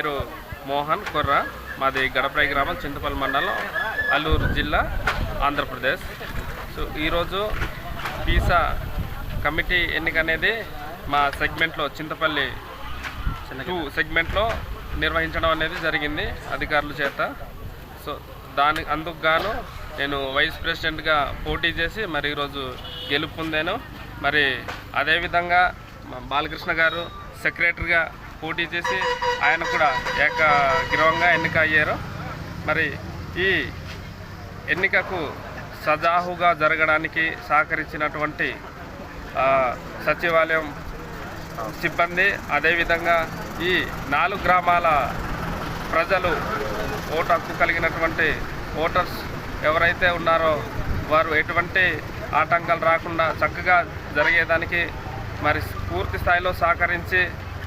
పేరు మోహన్ కుర్ర. మాది గడపరాయి గ్రామం, చింతపల్లి మండలం, అల్లూరు జిల్లా, ఆంధ్రప్రదేశ్. సో ఈరోజు పీసా కమిటీ ఎన్నిక అనేది మా సెగ్మెంట్లో, చింతపల్లి 2 సెగ్మెంట్లో నిర్వహించడం అనేది జరిగింది అధికారుల చేత. సో అందుకు గాను నేను వైస్ ప్రెసిడెంట్గా పోటీ చేసి మరి ఈరోజు గెలుపొందాను. మరి అదేవిధంగా బాలకృష్ణ గారు సెక్రటరీగా పోటీ చేసి ఆయన కూడా ఏకగ్రీవంగా ఎన్నిక అయ్యారు. మరి ఈ ఎన్నికకు సజావుగా జరగడానికి సహకరించినటువంటి సచివాలయం సిబ్బంది, అదేవిధంగా ఈ 4 గ్రామాల ప్రజలు, ఓటు హక్కు కలిగినటువంటి ఓటర్స్ ఎవరైతే ఉన్నారో వారు ఎటువంటి ఆటంకాలు రాకుండా చక్కగా జరిగేదానికి మరి పూర్తి స్థాయిలో సహకరించి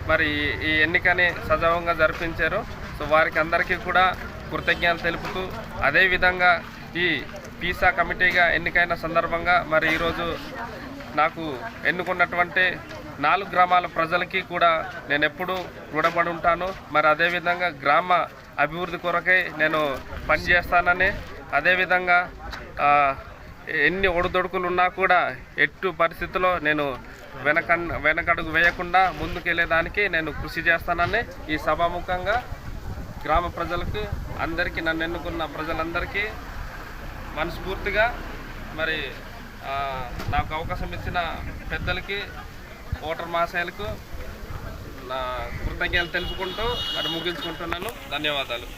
మరి ఈ ఎన్నికని సజావుగా జరిపించారు. సో వారికి అందరికీ కూడా కృతజ్ఞతలు తెలుపుతూ, అదేవిధంగా ఈ పీసా కమిటీగా ఎన్నికైన సందర్భంగా మరి ఈరోజు నాకు ఎన్నుకున్నటువంటి 4 గ్రామాల ప్రజలకి కూడా నేను ఎప్పుడూ రుణపడి ఉంటాను. మరి అదేవిధంగా గ్రామ అభివృద్ధి కొరకై నేను పనిచేస్తానని, అదేవిధంగా ఎన్ని ఒడిదొడుకులు ఉన్నా కూడా ఎట్టు పరిస్థితుల్లో నేను వెనకడుగు వేయకుండా ముందుకెళ్ళేదానికి నేను కృషి చేస్తానని ఈ సభాముఖంగా గ్రామ ప్రజలకి, అందరికీ, నన్ను ఎన్నుకున్న ప్రజలందరికీ మనస్ఫూర్తిగా మరి నాకు అవకాశం ఇచ్చిన పెద్దలకి, ఓటర్ మహాశయులకు నా కృతజ్ఞతలు తెలుపుకుంటూ మరి ముగించుకుంటున్నాను. ధన్యవాదాలు.